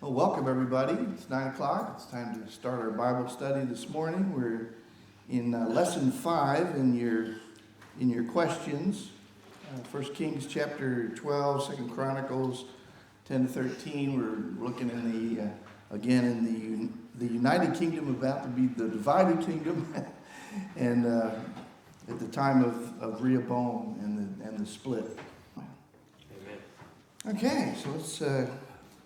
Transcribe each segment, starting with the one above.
Well, welcome everybody. It's 9 o'clock. It's time to start our Bible study this morning. We're in lesson 5 in your questions. 1 Kings chapter 12, 2 Chronicles 10 to 13. We're looking in the United Kingdom, about to be the divided kingdom, and at the time of Rehoboam and the split. Amen. Okay, so let's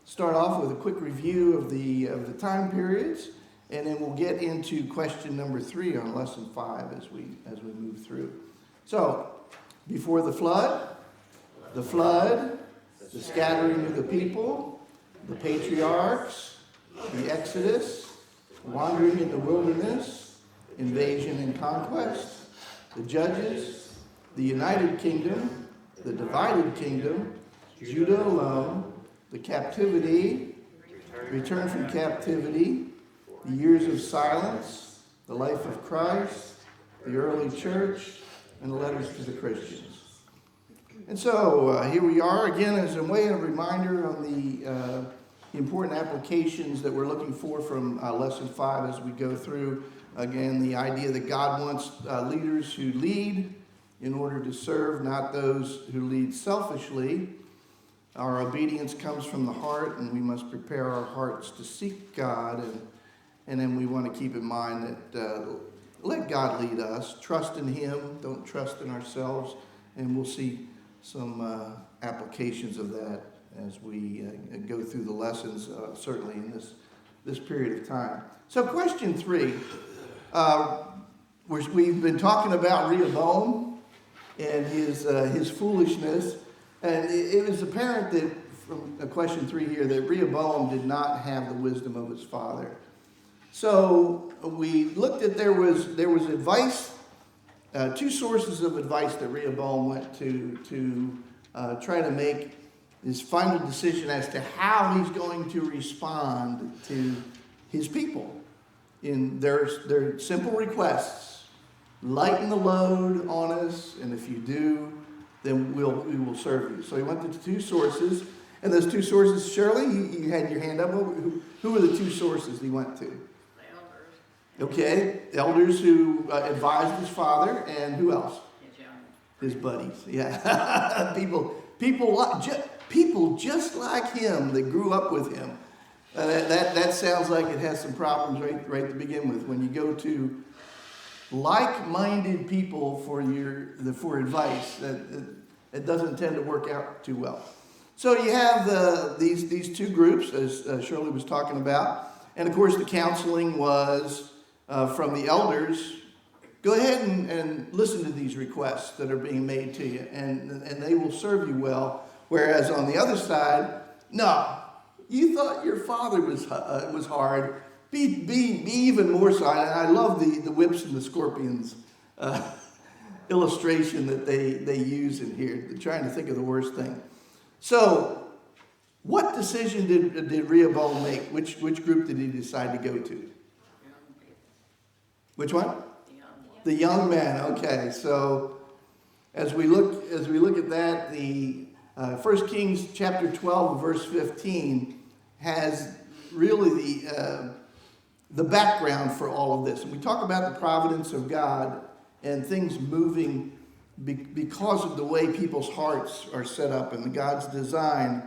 start off with a quick review of the time periods, and then we'll get into question number 3 on lesson 5 as we move through. So, before the flood, the scattering of the people, the patriarchs, the Exodus, wandering in the wilderness, invasion and conquest, the judges, the United Kingdom, the divided kingdom, Judah alone, the captivity, return from captivity, the years of silence, the life of Christ, the early church, and the letters to the Christians. And so here we are again as a way of reminder on the important applications that we're looking for from lesson 5 as we go through. Again, the idea that God wants leaders who lead in order to serve, not those who lead selfishly. Our obedience comes from the heart, and we must prepare our hearts to seek God. And then we want to keep in mind that let God lead us. Trust in Him. Don't trust in ourselves. And we'll see some applications of that as we go through the lessons, certainly in this period of time. So question 3. We've been talking about Rehoboam and his foolishness. And it was apparent that from question 3 here that Rehoboam did not have the wisdom of his father. So we looked at there was advice, 2 sources of advice that Rehoboam went to try to make his final decision as to how he's going to respond to his people in their simple requests. Lighten the load on us, and if you do, then we will serve you. So he went to 2 sources, and those 2 sources, Shirley, you had your hand up. Who were the 2 sources he went to? The elders. Okay, elders who advised his father, and who else? His buddies. Yeah, people just like him that grew up with him. That sounds like it has some problems right to begin with. When you go to like-minded people for advice, it doesn't tend to work out too well. So you have these 2 groups, as Shirley was talking about, and of course the counseling was from the elders. Go ahead and listen to these requests that are being made to you, and they will serve you well. Whereas on the other side, no, you thought your father was hard. Be even more so. I love the whips and the scorpions illustration that they use in here. They're trying to think of the worst thing. So, what decision did Rehoboam make? Which group did he decide to go to? Which one? The young man. Okay. So, as we look at that, the 1 Kings chapter 12, verse 15 has really the background for all of this. And we talk about the providence of God and things moving because of the way people's hearts are set up and God's design.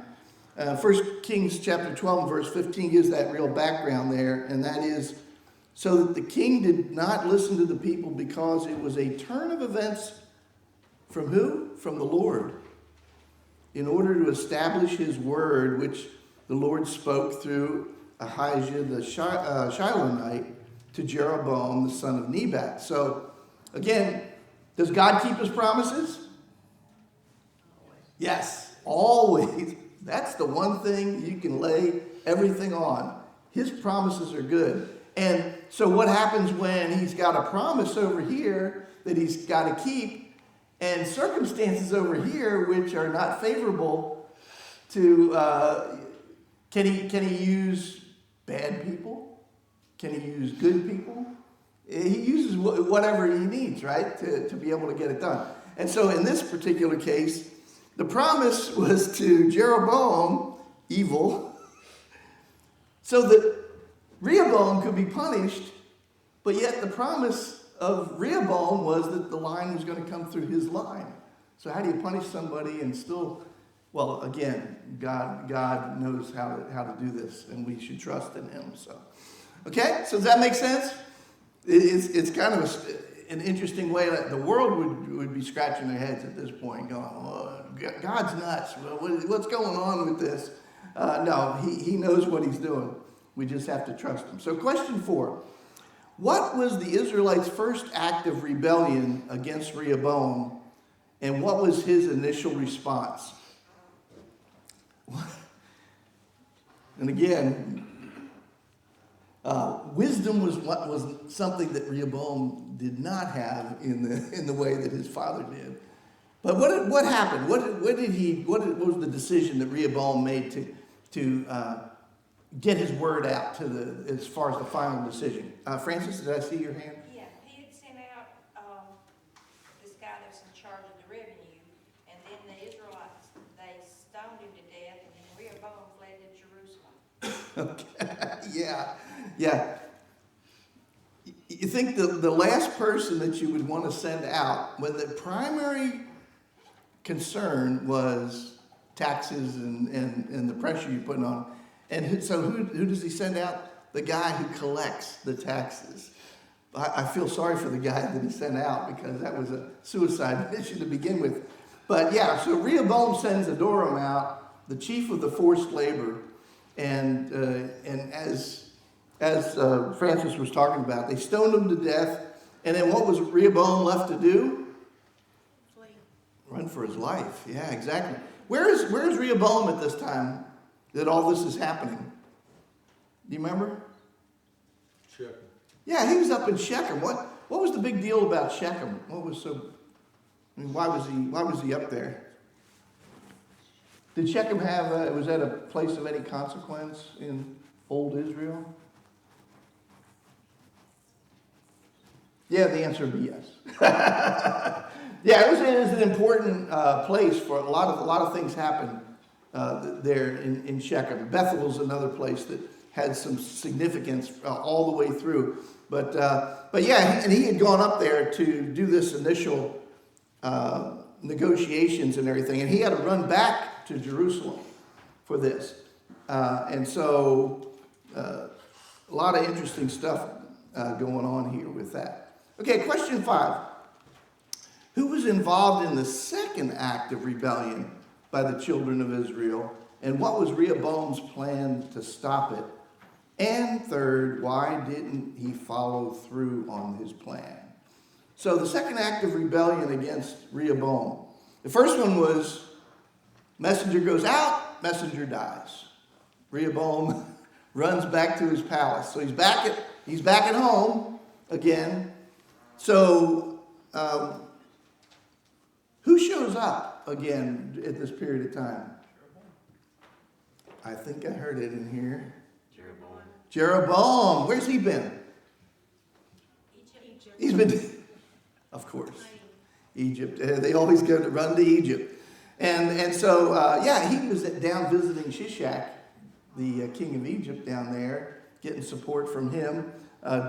1 Kings chapter 12 verse 15 gives that real background there, and that is so that the king did not listen to the people because it was a turn of events from who? From the Lord, in order to establish his word, which the Lord spoke through Ahijah the Shilonite to Jeroboam the son of Nebat. So again, does God keep his promises? Yes, always. That's the one thing you can lay everything on. His promises are good. And so what happens when he's got a promise over here that he's got to keep, and circumstances over here which are not favorable to, can he use bad people? Can he use good people? He uses whatever he needs, right, to be able to get it done. And so in this particular case, the promise was to Jeroboam, evil, so that Rehoboam could be punished, but yet the promise of Rehoboam was that the line was going to come through his line. So how do you punish somebody and still, well, again, God knows how to do this, and we should trust in him. So, okay, so does that make sense? It's kind of an interesting way that the world would be scratching their heads at this point, going, oh, God's nuts. What's going on with this? No, he knows what he's doing. We just have to trust him. So question 4. What was the Israelites' first act of rebellion against Rehoboam, and what was his initial response? And again, wisdom was something that Rehoboam did not have in the way that his father did. But what happened? What was the decision that Rehoboam made to get his word out as far as the final decision? Francis, did I see your hand? Yeah, he had sent out this guy that's in charge of the revenue, and then the Israelites, they stoned him to death, and then Rehoboam fled to Jerusalem. Okay. Yeah. You think the last person that you would want to send out, when the primary concern was taxes and the pressure you're putting on, and so who does he send out? The guy who collects the taxes. I feel sorry for the guy that he sent out, because that was a suicide mission to begin with. But yeah, so Rehoboam sends Adoram out, the chief of the forced labor, and as Francis was talking about, they stoned him to death. And then what was Rehoboam left to do? Flee. Run for his life. Yeah, exactly. Where is Rehoboam at this time that all this is happening? Do you remember? Shechem. Yeah, he was up in Shechem. What was the big deal about Shechem? Why was he up there? Did Shechem was that a place of any consequence in old Israel? Yeah, the answer would be yes. Yeah, it was an important place for a lot of things happened there in Shechem. Bethel was another place that had some significance all the way through. But yeah, and he had gone up there to do this initial negotiations and everything, and he had to run back to Jerusalem for this. And so a lot of interesting stuff going on here with that. Okay, question 5. Who was involved in the second act of rebellion by the children of Israel? And what was Rehoboam's plan to stop it? And third, why didn't he follow through on his plan? So the second act of rebellion against Rehoboam. The first one was messenger goes out, messenger dies. Rehoboam runs back to his palace. So he's back at home again. So who shows up again at this period of time? I think I heard it in here. Jeroboam. Where's he been? Egypt. He's been, of course, Egypt. They always run to Egypt. And so, he was down visiting Shishak, the king of Egypt down there, getting support from him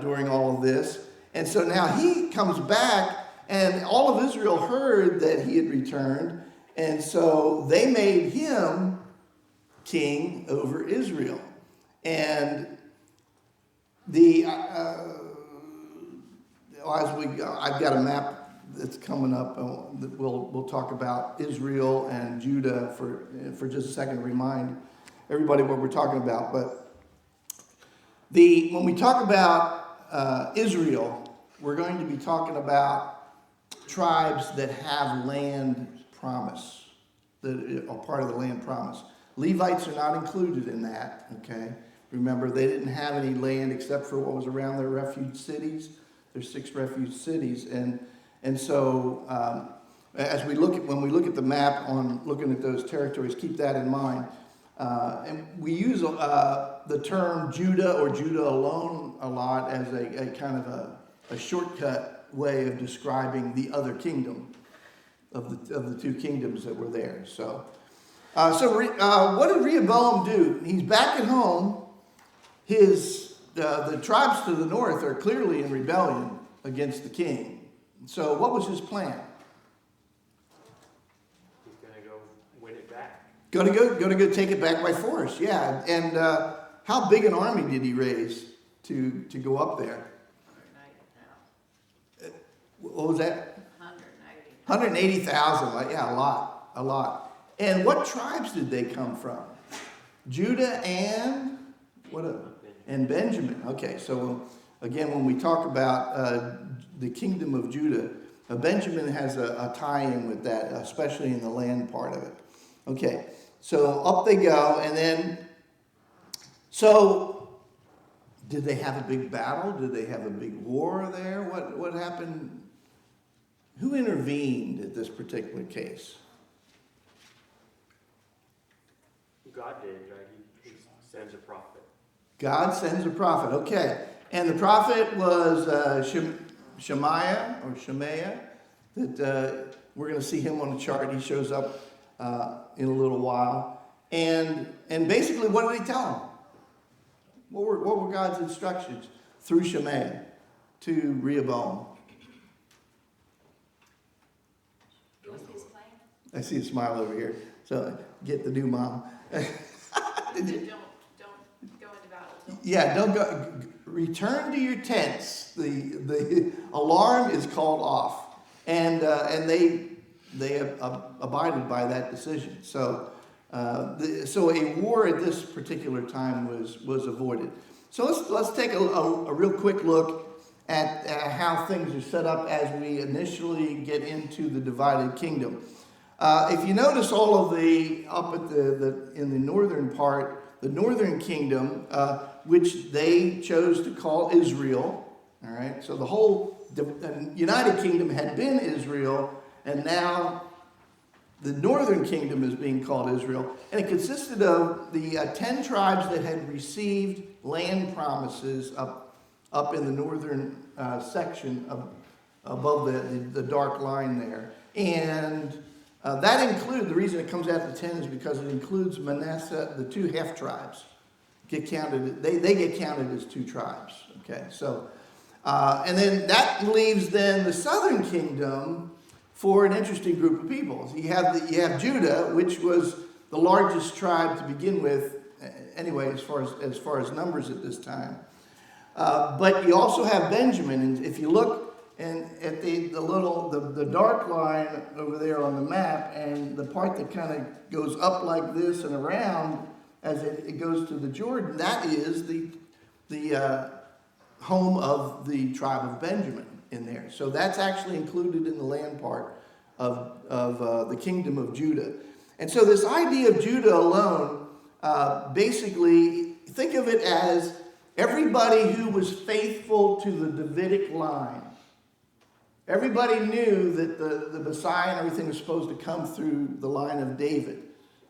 during all of this. And so now he comes back, and all of Israel heard that he had returned, and so they made him king over Israel. And I've got a map that's coming up that we'll talk about Israel and Judah for just a second to remind everybody what we're talking about. But when we talk about Israel, we're going to be talking about tribes that have land promise, that are part of the land promise. Levites are not included in that, okay? Remember, they didn't have any land except for what was around their refuge cities. There's 6 refuge cities. And so when we look at the map on looking at those territories, keep that in mind. And we use the term Judah or Judah alone a lot as a kind of a shortcut way of describing the other kingdom of the 2 kingdoms that were there. So what did Rehoboam do? He's back at home, the tribes to the north are clearly in rebellion against the king. So what was his plan? He's gonna go win it back. Going to go take it back by force. Yeah. And how big an army did he raise to go up there? 180,000. What was that? 180. 180,000. Yeah, a lot. And what tribes did they come from? Judah and what? And Benjamin. Okay, so again, when we talk about the kingdom of Judah, Benjamin has a tie-in with that, especially in the land part of it. Okay, so up they go, and then, so did they have a big battle? Did they have a big war there? What happened? Who intervened at this particular case? God did, right? He sends a prophet. God sends a prophet. Okay. And the prophet was Shemaiah. That we're going to see him on the chart. He shows up in a little while. And basically, what did he tell him? What were God's instructions through Shemaiah to Rehoboam? What's his plan? I see a smile over here. So get the new mom. Don't go into battle. Yeah, don't go. Return to your tents. The alarm is called off, and they abided by that decision. So so a war at this particular time was avoided. So let's take a real quick look at how things are set up as we initially get into the divided kingdom. If you notice all of the up at in the northern part, the northern kingdom, which they chose to call Israel. All right, so the whole United Kingdom had been Israel, and now the northern kingdom is being called Israel, and it consisted of the 10 tribes that had received land promises up in the northern section above the dark line there, and that includes, the reason it comes out to 10 is because it includes Manasseh, the 2 half tribes get counted. They get counted as 2 tribes. Okay, so and then that leaves then the southern kingdom for an interesting group of people. You have Judah, which was the largest tribe to begin with, anyway, as far as numbers at this time. But you also have Benjamin, and if you look and at the dark line over there on the map, and the part that kind of goes up like this and around as it goes to the Jordan, that is the home of the tribe of Benjamin in there. So that's actually included in the land part of the kingdom of Judah. And so this idea of Judah alone, basically, think of it as everybody who was faithful to the Davidic line. Everybody knew that the Messiah and everything was supposed to come through the line of David.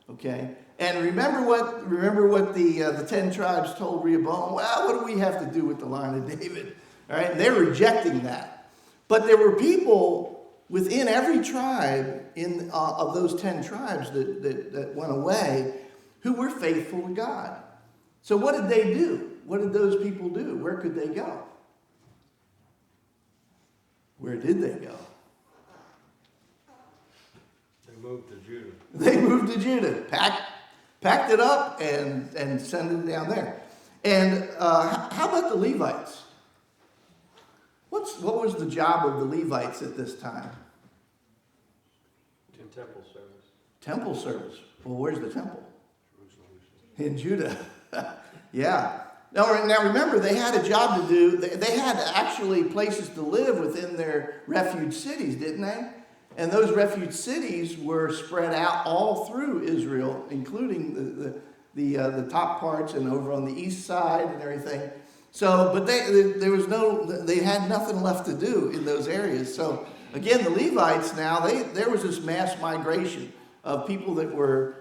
Okay? And remember what the 10 tribes told Rehoboam? Well, what do we have to do with the line of David? All right? And they're rejecting that. But there were people within every tribe of those 10 tribes that went away who were faithful to God. So what did they do? What did those people do? Where could they go? Where did they go? They moved to Judah. They moved to Judah, packed it up, and sent it down there. And how about the Levites? What was the job of the Levites at this time? In temple service. Temple service. Well, where's the temple? In Judah. Yeah. Now remember, they had a job to do. They had actually places to live within their refuge cities, didn't they? And those refuge cities were spread out all through Israel, including the top parts and over on the east side and everything. So, but they had nothing left to do in those areas. So again, the Levites now, there was this mass migration of people that were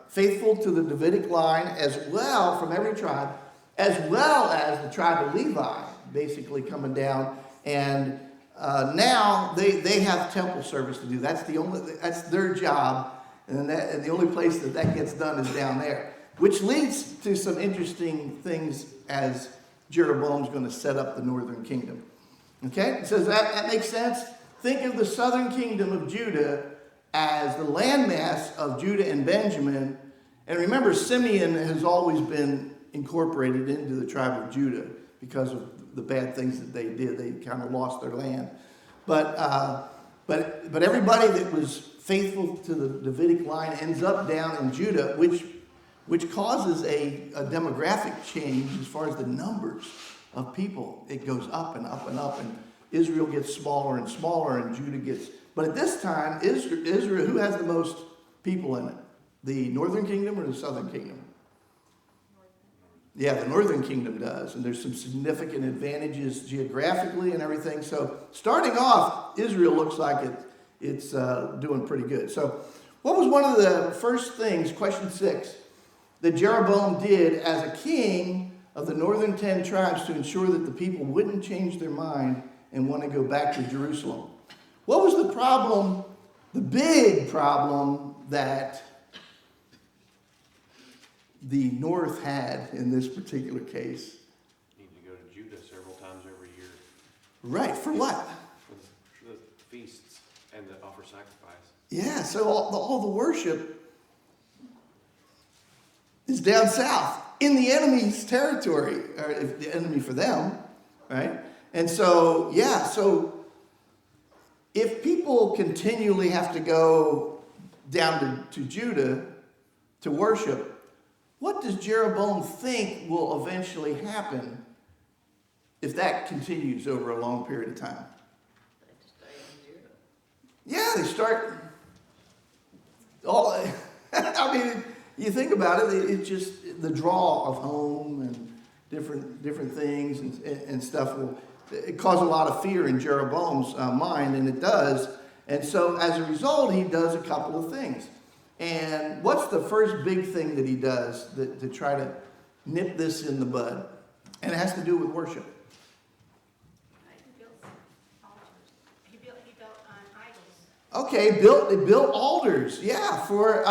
faithful to the Davidic line as well from every tribe, as well as the tribe of Levi, basically coming down. And now they have temple service to do. That's their job, and the only place that gets done is down there. which leads to some interesting things as Jeroboam's going to set up the northern kingdom. Okay, so that makes sense? Think of the southern kingdom of Judah as the landmass of Judah and Benjamin. And remember, Simeon has always been incorporated into the tribe of Judah because of the bad things that they did. They kind of lost their land. But everybody that was faithful to the Davidic line ends up down in Judah, which causes a demographic change as far as the numbers of people. It goes up and up and up, and Israel gets smaller and smaller, and Judah gets... But at this time, Israel, who has the most people in it? The northern kingdom or the southern kingdom? Yeah, the northern kingdom does, and there's some significant advantages geographically and everything. So starting off, Israel looks like it's doing pretty good. So what was one of the first things, question 6, that Jeroboam did as a king of the northern 10 tribes to ensure that the people wouldn't change their mind and want to go back to Jerusalem? What was the problem, the big problem that the north had in this particular case? Need to go to Judah several times every year Right, for what? for the feasts and to offer sacrifice. Yeah, so all the worship is down south in the enemy's territory, or if the enemy for them, right? And so, yeah, so if people continually have to go down to Judah to worship, what does Jeroboam think will eventually happen if that continues over a long period of time? Yeah, they start all... I mean, you think about it, it's just the draw of home and different things and stuff will it cause a lot of fear in Jeroboam's mind, and it does. And so as a result, he does a couple of things. And what's the first big thing that he does to try to nip this in the bud? And it has to do with worship. He built altars. He built idols. Okay, they built altars. Yeah, for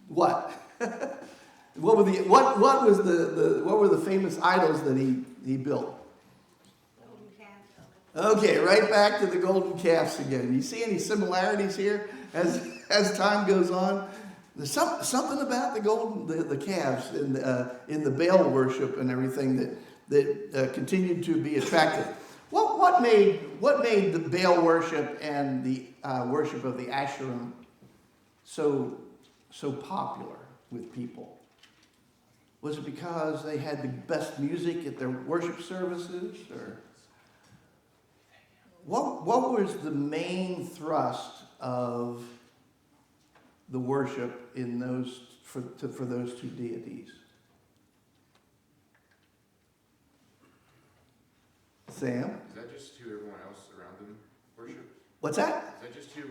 what? What were the famous idols that he built? Golden calf. Okay, right back to the golden calves again. You see any similarities here as time goes on? There's something about the calves in the Baal worship and everything that continued to be attractive. What made the Baal worship and the worship of the Asherim so popular with people? Was it because they had the best music at their worship services, or what was the main thrust of the worship in those for those two deities? Sam? Is that just who everyone else around them worships? What's that? Is that just who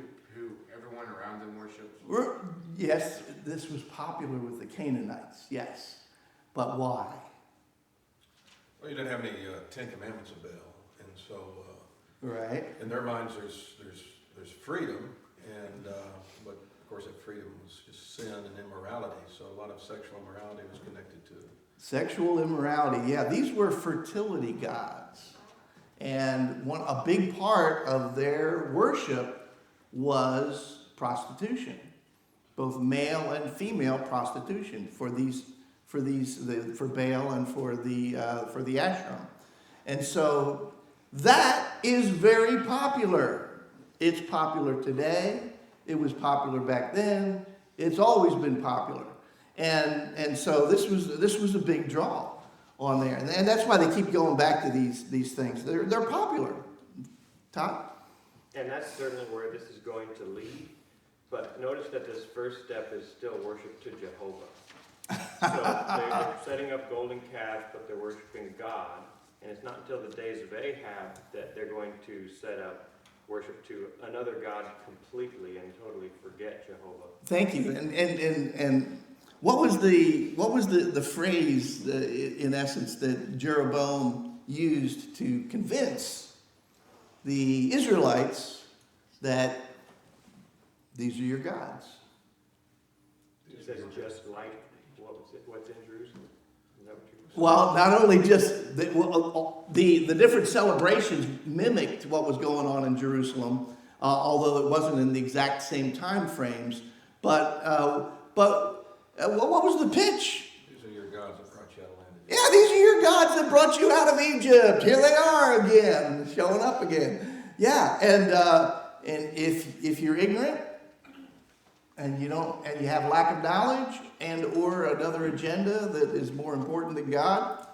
everyone around them worships? Yes, this was popular with the Canaanites, yes. But why? Well, you didn't have any 10 Commandments of Baal, and so Right. in their minds there's freedom, and but of course that freedom was just sin and immorality. So a lot of sexual immorality was connected to it. Sexual immorality, yeah. These were fertility gods. And a big part of their worship was prostitution. Both male and female prostitution for Baal and for the Asherim. And so that is very popular. It's popular today. It was popular back then. It's always been popular. And so this was a big draw on there. And that's why they keep going back to these things. They're popular. Todd? And that's certainly where this is going to lead. But notice that this first step is still worship to Jehovah. So they're setting up golden calves, but they're worshiping God. And it's not until the days of Ahab that they're going to set up worship to another God completely and totally forget Jehovah. Thank you. And what was the phrase in essence that Jeroboam used to convince the Israelites that these are your gods? says just like, what was it, what's in Jerusalem? Is that what you were saying? Well, not only just the different celebrations mimicked what was going on in Jerusalem, although it wasn't in the exact same time frames. But what was the pitch? These are your gods that brought you out of land. Yeah, these are your gods that brought you out of Egypt. Here they are again, showing up again. Yeah, and if you're ignorant and you have lack of knowledge and or another agenda that is more important than God,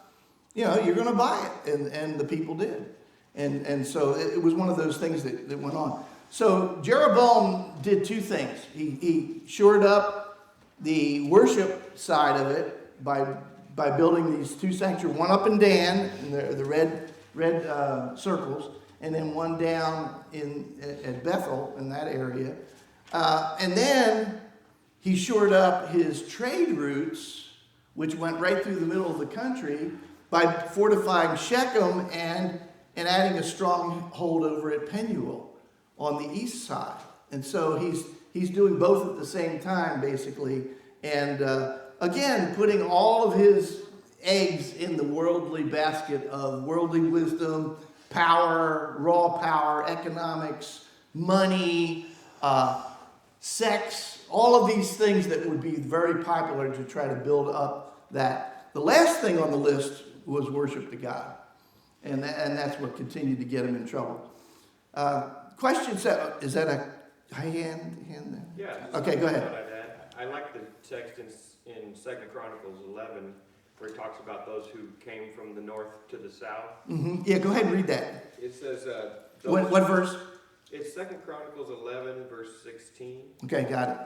you're going to buy it, and the people did, and so it was one of those things that went on. So Jeroboam did two things. He shored up the worship side of it by building these two sanctuaries, one up in Dan, in the red circles, and then one down at Bethel in that area. And then he shored up his trade routes, which went right through the middle of the country, by fortifying Shechem and adding a stronghold over at Penuel on the east side. And so he's doing both at the same time, basically. And again, putting all of his eggs in the worldly basket of worldly wisdom, power, raw power, economics, money, sex, all of these things that would be very popular to try to build up that. The last thing on the list was worship to God. And that's what continued to get him in trouble. Question 7, is that a hand there? Yeah. Okay, go ahead. I like the text in 2 Chronicles 11 where it talks about those who came from the north to the south. Mm-hmm. Yeah, go ahead and read that. It says... What verse? It's 2 Chronicles 11, verse 16. Okay, got it.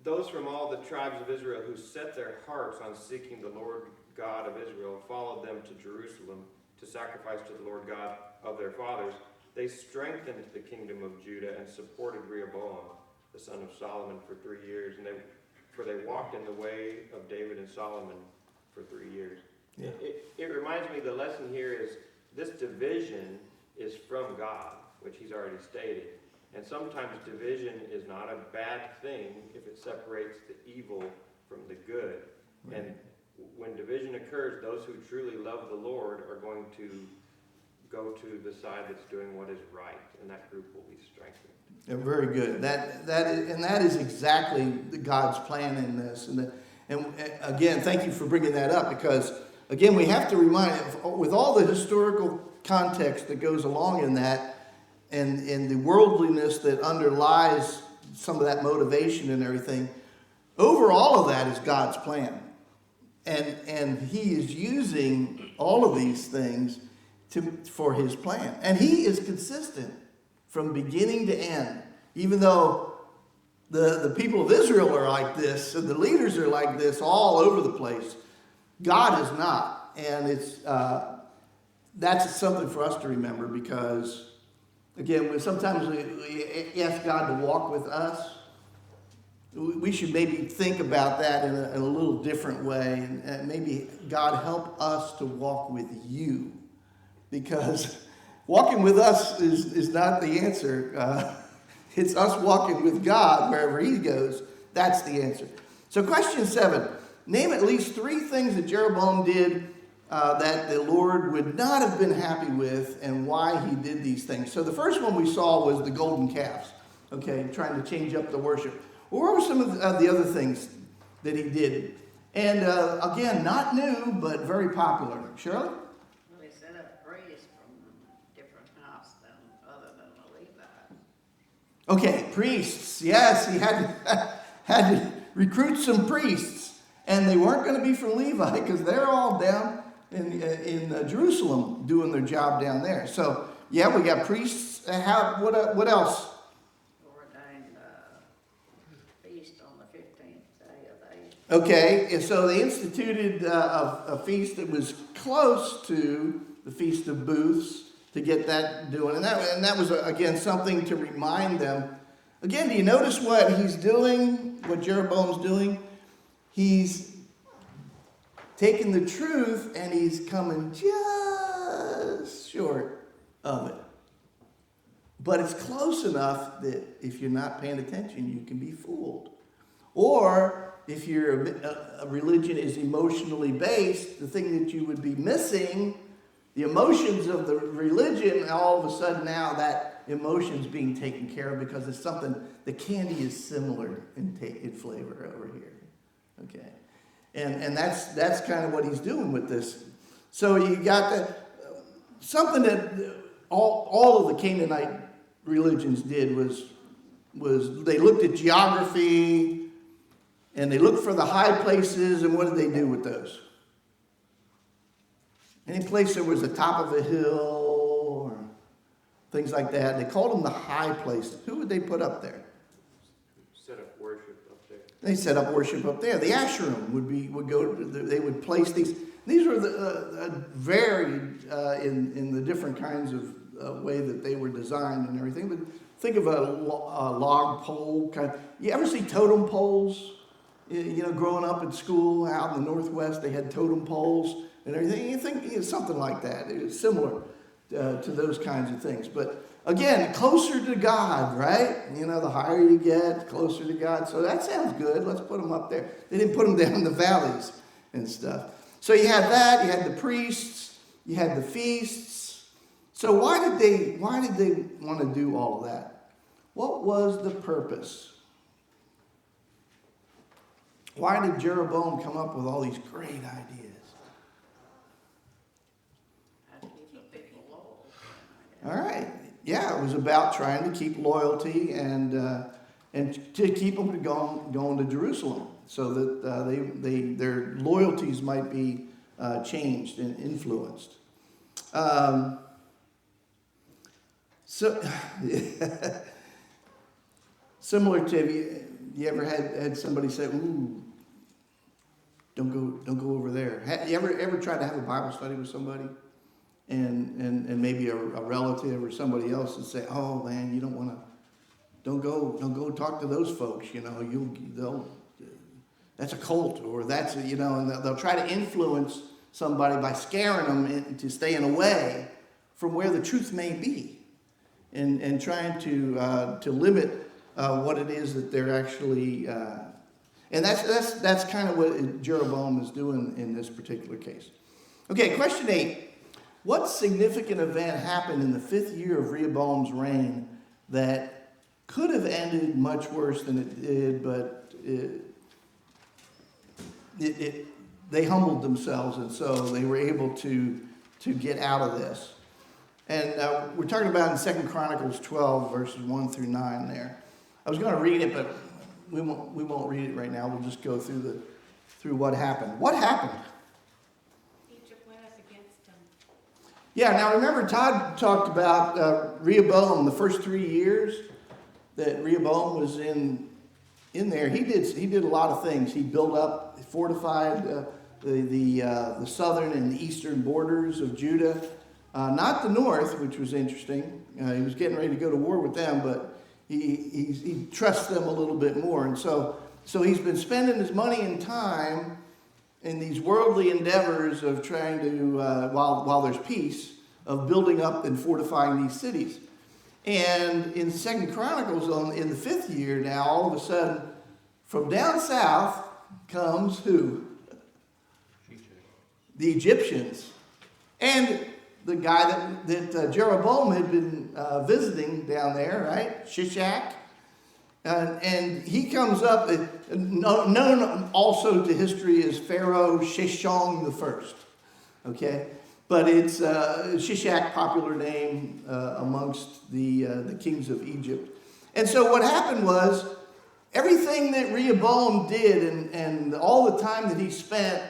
Those from all the tribes of Israel who set their hearts on seeking the Lord God of Israel followed them to Jerusalem to sacrifice to the Lord God of their fathers. They strengthened the kingdom of Judah and supported Rehoboam, the son of Solomon, for 3 years. For they walked in the way of David and Solomon for 3 years. Yeah. It reminds me, the lesson here is this division is from God, which he's already stated. And sometimes division is not a bad thing if it separates the evil from the good. Right. And when division occurs, those who truly love the Lord are going to go to the side that's doing what is right, and that group will be strengthened. Yeah, very good. That is exactly God's plan in this. And again, thank you for bringing that up, because again, we have to remind, with all the historical context that goes along in that, and the worldliness that underlies some of that motivation and everything, over all of that is God's plan. And he is using all of these things for his plan. And he is consistent from beginning to end. Even though the people of Israel are like this, and the leaders are like this all over the place, God is not. And that's something for us to remember, because again, sometimes we ask God to walk with us. We should maybe think about that in a little different way, and maybe God help us to walk with you, because walking with us is not the answer. It's us walking with God wherever he goes. That's the answer. So question 7, name at least 3 things that Jeroboam did that the Lord would not have been happy with, and why he did these things. So the first one we saw was the golden calves, okay, trying to change up the worship. Well, what were some of the other things that he did? And again, not new, but very popular. Shirley? Well, he set up priests from different houses other than the Levites. Okay, priests. Yes, he had to recruit some priests, and they weren't going to be from Levi, because they're all down in Jerusalem doing their job down there. So yeah, we got priests. What else? Ordained feast on the 15th day of the 8th. Okay, so they instituted a feast that was close to the Feast of Booths to get that doing, and that was again something to remind them. Again, do you notice what he's doing? What Jeroboam's doing? He's taking the truth and he's coming just short of it. But it's close enough that if you're not paying attention, you can be fooled. Or if a religion is emotionally based, the thing that you would be missing, the emotions of the religion, all of a sudden now that emotion's being taken care of because it's something, the candy is similar in flavor over here. Okay. And that's kind of what he's doing with this. So you got something that all of the Canaanite religions did was they looked at geography and they looked for the high places, and what did they do with those? Any place that was the top of a hill or things like that, they called them the high places. Who would they put up there? Set up worship up there. They set up worship up there. The Asherim they would place these. These were varied in the different kinds of way that they were designed and everything. But think of a log pole kind. You ever see totem poles? You know, growing up in school out in the Northwest, they had totem poles and everything. You think something like that. It's similar to those kinds of things. But again, closer to God, right? You know, the higher you get, closer to God. So that sounds good. Let's put them up there. They didn't put them down in the valleys and stuff. So you had that. You had the priests. You had the feasts. So why did they want to do all of that? What was the purpose? Why did Jeroboam come up with all these great ideas? How to keep people loyal. All right. Yeah, it was about trying to keep loyalty and to keep them going to Jerusalem so that their loyalties might be changed and influenced. Similar to, you ever had somebody say, "Ooh, don't go over there." You ever tried to have a Bible study with somebody, and maybe a relative or somebody else would say, "Oh man, you don't want to, don't go talk to those folks. You know, that's a cult, or that's and they'll try to influence somebody by scaring them into staying away from where the truth may be, and trying to limit what it is that they're actually. And that's kind of what Jeroboam is doing in this particular case. Okay, question 8. What significant event happened in the 5th year of Rehoboam's reign that could have ended much worse than it did, but they humbled themselves, and so they were able to get out of this. And we're talking about in 2 Chronicles 12, verses 1 through 9 there. I was going to read it, but we won't read it right now. We'll just go through what happened. What happened? Egypt went up against them. Yeah, now remember Todd talked about Rehoboam, the first 3 years that Rehoboam was in there. He did a lot of things. He built up, fortified the southern and the eastern borders of Judah. Not the north, which was interesting. He was getting ready to go to war with them, but he trusts them a little bit more. And so he's been spending his money and time in these worldly endeavors of trying to, while there's peace, of building up and fortifying these cities. And in 2 Chronicles, in the 5th year now, all of a sudden, from down south comes who? The Egyptians. And the guy that Jeroboam had been visiting down there, right? Shishak. And he comes up, known also to history as Pharaoh Sheshong I. Okay? But it's Shishak, popular name amongst the kings of Egypt. And so what happened was, everything that Rehoboam did and all the time that he spent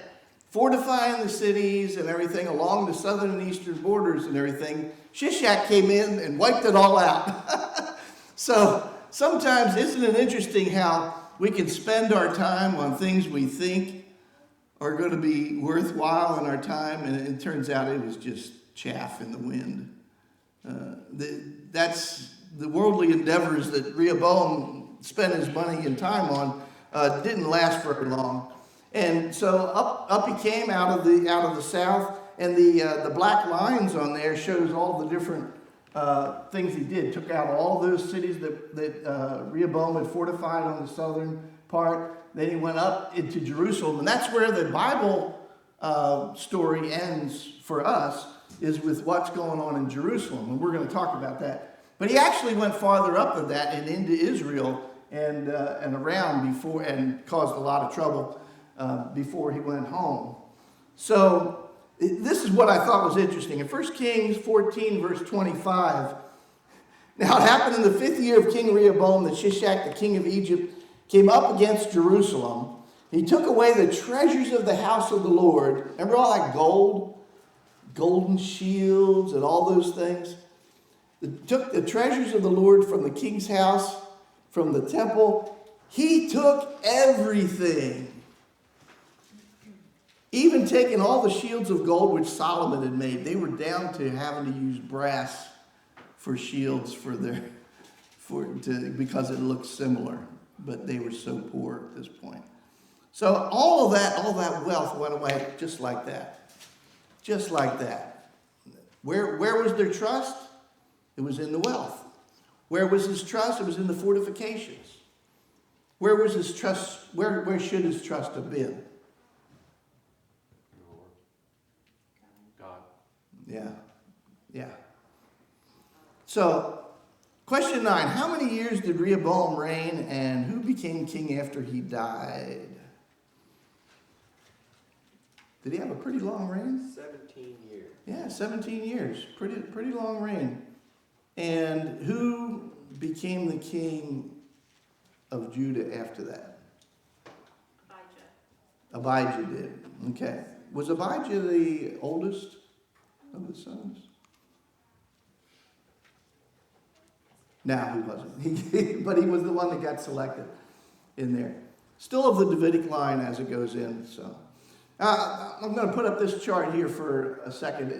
fortifying the cities and everything along the southern and eastern borders and everything, Shishak came in and wiped it all out. So sometimes, isn't it interesting how we can spend our time on things we think are going to be worthwhile in our time, and it turns out it was just chaff in the wind. That's the worldly endeavors that Rehoboam spent his money and time on didn't last very long. And so up he came out of the south, and the black lines on there shows all the different things he did. Took out all those cities that Rehoboam had fortified on the southern part. Then he went up into Jerusalem. And that's where the Bible story ends for us, is with what's going on in Jerusalem. And we're going to talk about that. But he actually went farther up than that and into Israel and around before, and caused a lot of trouble before he went home. So this is what I thought was interesting. In 1 Kings 14, verse 25, now it happened in the 5th year of King Rehoboam that Shishak, the king of Egypt, came up against Jerusalem. He took away the treasures of the house of the Lord. Remember all that gold? Golden shields and all those things? He took the treasures of the Lord from the king's house, from the temple. He took everything. Even taking all the shields of gold which Solomon had made. They were down to having to use brass for shields because it looked similar. But they were so poor at this point. So all that wealth went away just like that. Just like that. Where was their trust? It was in the wealth. Where was his trust? It was in the fortifications. Where was his trust? Where should his trust have been? God. Yeah. So, question 9. How many years did Rehoboam reign, and who became king after he died? Did he have a pretty long reign? 17 years. Yeah, 17 years. Pretty long reign. And who became the king of Judah after that? Abijah. Abijah did. Okay. Was Abijah the oldest of the sons? No, he wasn't. But he was the one that got selected in there. Still of the Davidic line as it goes in. So I'm going to put up this chart here for a second.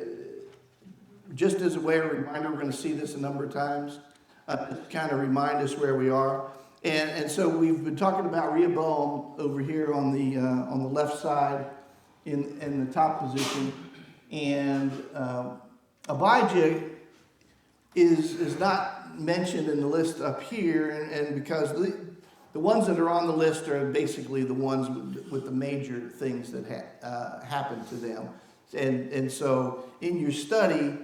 Just as a way of reminder, we're going to see this a number of times. To kind of remind us where we are. And so we've been talking about Rehoboam over here on the left side in the top position. And Abijah is not mentioned in the list up here, and because the ones that are on the list are basically the ones with the major things that happened to them. And so in your study,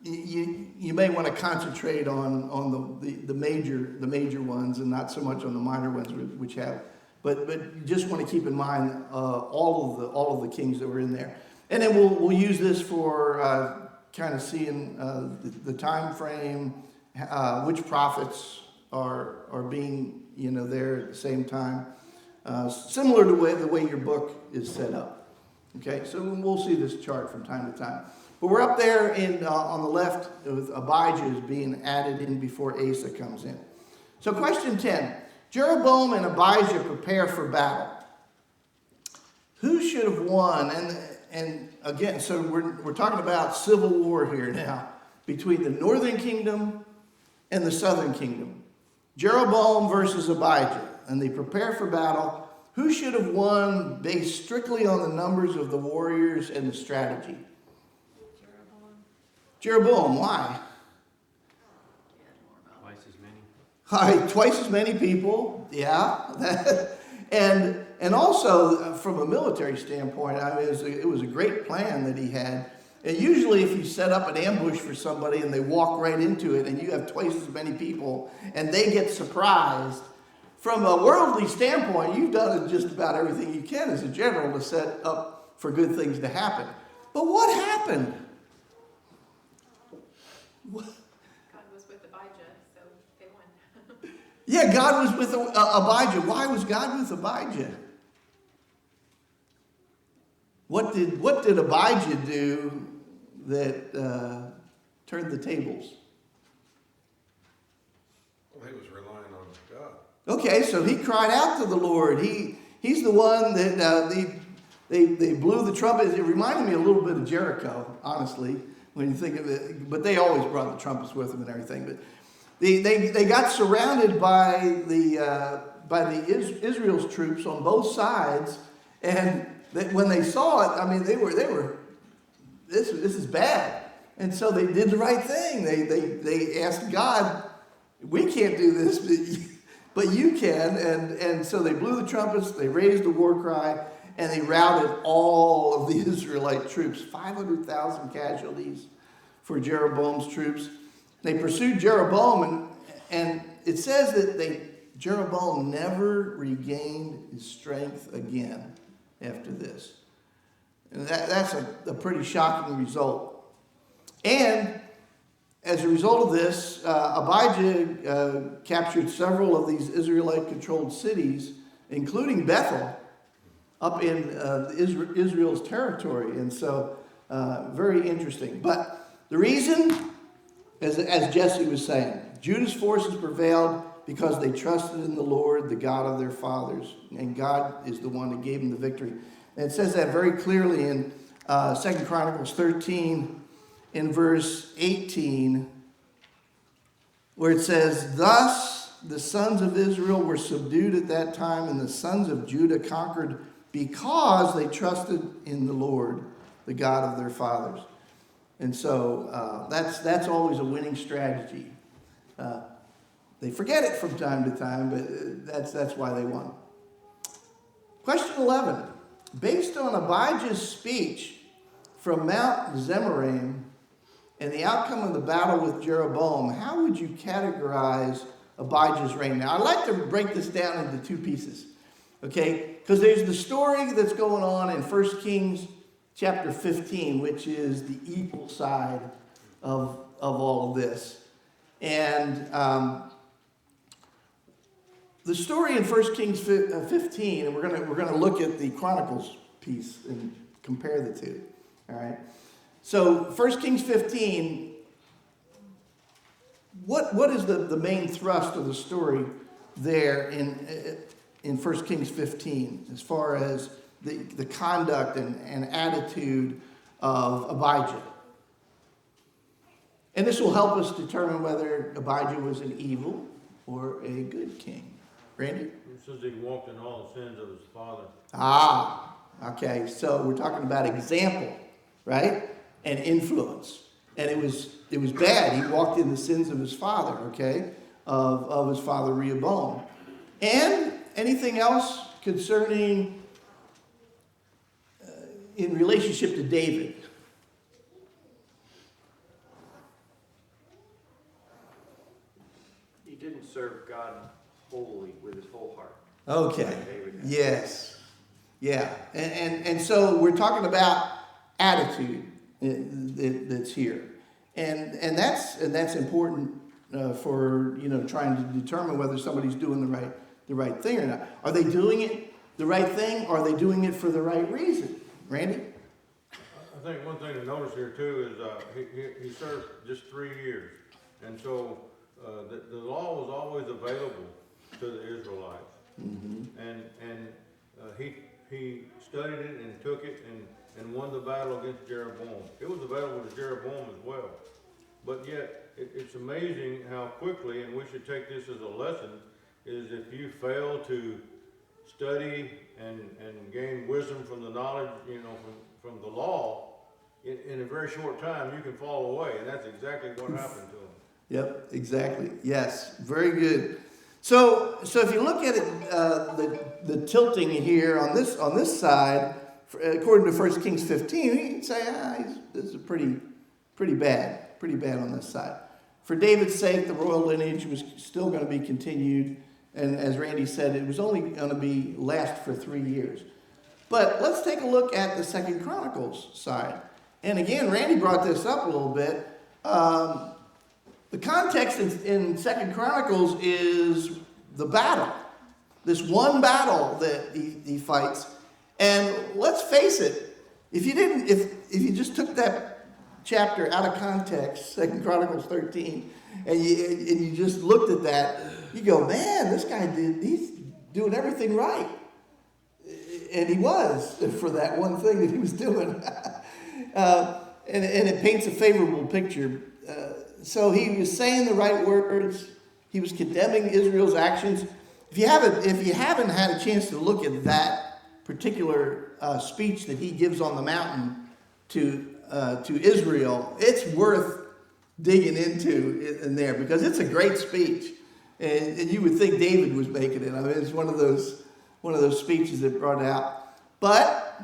you may want to concentrate on the major ones and not so much on the minor ones which have, but you just want to keep in mind all of the kings that were in there, and then we'll use this for kind of seeing the time frame, which prophets are being there at the same time, similar to the way your book is set up. Okay, so we'll see this chart from time to time. But we're up there on the left with Abijah is being added in before Asa comes in. So question 10. Jeroboam and Abijah prepare for battle. Who should have won? And again, so we're talking about civil war here now between the northern kingdom and the southern kingdom. Jeroboam versus Abijah. And they prepare for battle. Who should have won based strictly on the numbers of the warriors and the strategy? Jeroboam, why? Twice as many. Twice as many people, yeah. and also from a military standpoint, I mean, it was a great plan that he had. And usually if you set up an ambush for somebody and they walk right into it and you have twice as many people and they get surprised, from a worldly standpoint, you've done just about everything you can as a general to set up for good things to happen. But what happened? God was with Abijah, so they won. Yeah, God was with Abijah. Why was God with Abijah? What did Abijah do that turned the tables? Well, he was relying on God. Okay, so he cried out to the Lord. He's the one that they blew the trumpet. It reminded me a little bit of Jericho, honestly, when you think of it. But they always brought the trumpets with them and everything. But they got surrounded by Israel's troops on both sides, and when they saw it, I mean, they were this is bad, and so they did the right thing. They asked God, we can't do this, but you can. And so they blew the trumpets, they raised the war cry, and they routed all of the Israelite troops. 500,000 casualties for Jeroboam's troops. They pursued Jeroboam, and it says that Jeroboam never regained his strength again after this. And that's a pretty shocking result. And as a result of this, Abijah captured several of these Israelite-controlled cities, including Bethel, up in Israel's territory. And so, very interesting. But the reason, as Jesse was saying, Judah's forces prevailed because they trusted in the Lord, the God of their fathers. And God is the one that gave them the victory. And it says that very clearly in 2 Chronicles 13, in verse 18, where it says, "Thus the sons of Israel were subdued at that time, and the sons of Judah conquered because they trusted in the Lord, the God of their fathers." And so that's always a winning strategy. They forget it from time to time, but that's why they won. Question 11. Based on Abijah's speech from Mount Zemaraim and the outcome of the battle with Jeroboam, how would you categorize Abijah's reign? Now, I'd like to break this down into two pieces, okay? Because there's the story that's going on in 1 Kings chapter 15, which is the evil side of all of this. And the story in 1 Kings 15, and we're gonna look at the Chronicles piece and compare the two. All right. So 1 Kings 15, what is the main thrust of the story there in 1 Kings 15 as far as the conduct and attitude of Abijah? And this will help us determine whether Abijah was an evil or a good king. Randy? It says he walked in all the sins of his father. Ah, okay. So we're talking about example, right? And influence. And it was bad. He walked in the sins of his father, okay? Of his father Rehoboam. And anything else concerning in relationship to David? He didn't serve God wholly with his whole heart. Okay. Like David had. Yes. Yeah. And so we're talking about attitude that's here. And that's important for trying to determine whether somebody's doing the right thing or not. Are they doing it the right thing, or are they doing it for the right reason? Randy? I think one thing to notice here too is he served just 3 years. And so the law was always available to the Israelites. Mm-hmm. And he studied it and took it and won the battle against Jeroboam. It was available to Jeroboam as well. But yet, it's amazing how quickly, and we should take this as a lesson, is if you fail to study and gain wisdom from the knowledge, from the law, in a very short time, you can fall away. And that's exactly what happened to him. Yep, exactly. Yes, very good. So if you look at it, the tilting here on this side, according to 1 Kings 15, you can say, this is pretty bad on this side. For David's sake, the royal lineage was still going to be continued, and as Randy said, it was only going to last for 3 years. But let's take a look at the 2 Chronicles side. And again, Randy brought this up a little bit. The context in 2 Chronicles is the battle. This one battle that he fights. And let's face it, if you just took that chapter out of context, 2 Chronicles 13, and you just looked at that, you go, man, this guy he's doing everything right. And he was, for that one thing that he was doing. And it paints a favorable picture. So he was saying the right words. He was condemning Israel's actions. If you haven't had a chance to look at that particular speech that he gives on the mountain to Israel, it's worth digging into in there because it's a great speech. And you would think David was making it. I mean, it's one of those speeches that brought it out. But,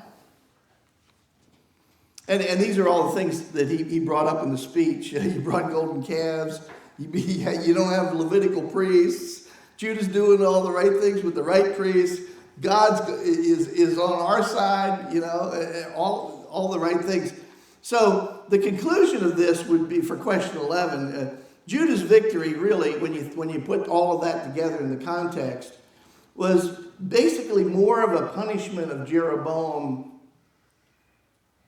and these are all the things that he brought up in the speech. He brought golden calves. You don't have Levitical priests. Judah's doing all the right things with the right priests. God is on our side, you know, all the right things. So the conclusion of this would be for question 11, Judah's victory really, when you put all of that together in the context, was basically more of a punishment of Jeroboam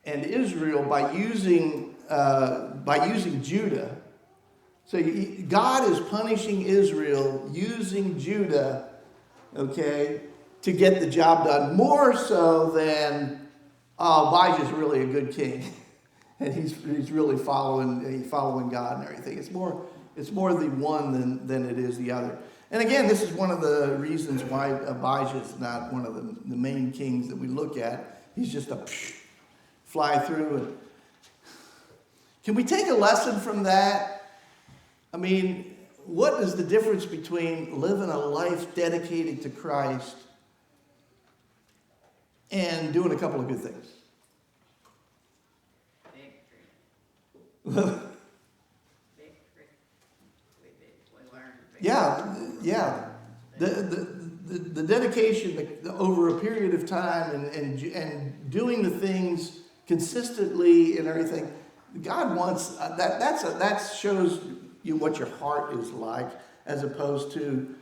and Israel by using Judah. So God is punishing Israel using Judah, okay, to get the job done, more so than Abijah's really a good king, and he's really following God and everything. It's more the one than it is the other. And again, this is one of the reasons why Abijah is not one of the main kings that we look at. He's just a fly through. And can we take a lesson from that? I mean, what is the difference between living a life dedicated to Christ and doing a couple of good things? Victory. We learned victory. Yeah. The dedication over a period of time and doing the things consistently and everything. God wants that shows you what your heart is like, as opposed to,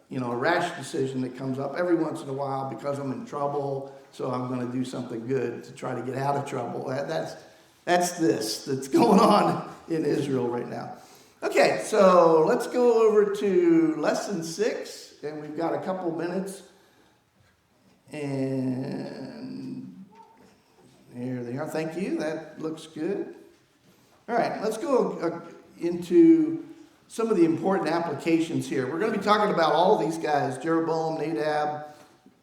you know, a rash decision that comes up every once in a while because I'm in trouble, so I'm going to do something good to try to get out of trouble. That's going on in Israel right now. Okay, so let's go over to lesson 6, and we've got a couple minutes. And here they are. Thank you. That looks good. All right, let's go into some of the important applications here. We're going to be talking about all these guys: Jeroboam, Nadab,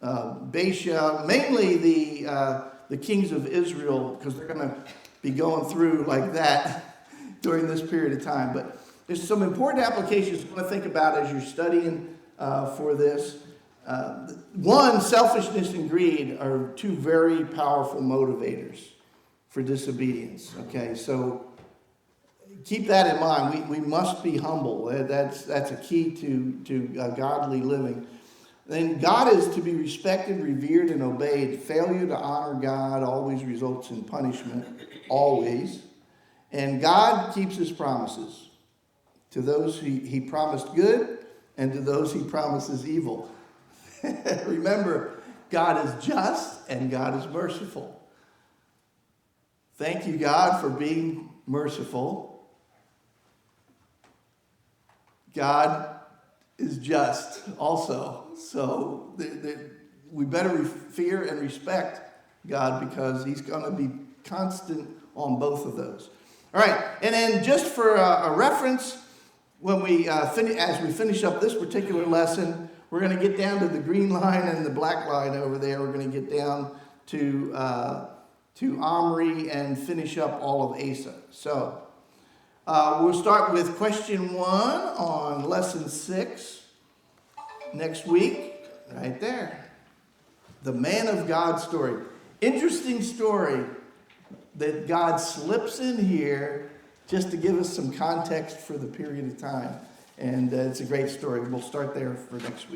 Baasha, mainly the kings of Israel, because they're going to be going through like that during this period of time. But there's some important applications you want to think about as you're studying for this. One, selfishness and greed are two very powerful motivators for disobedience. Okay, so keep that in mind. We must be humble. That's a key to godly living. Then God is to be respected, revered, and obeyed. Failure to honor God always results in punishment, always. And God keeps his promises to those he promised good and to those he promises evil. Remember, God is just and God is merciful. Thank you, God, for being merciful. God is just also. So we better fear and respect God, because he's going to be constant on both of those. All right, and then just for a reference, when as we finish up this particular lesson, we're going to get down to the green line and the black line over there. We're going to get down to Omri and finish up all of Asa. So we'll start with question 1 on lesson 6 next week, right there. The man of God story. Interesting story that God slips in here just to give us some context for the period of time. And it's a great story. We'll start there for next week.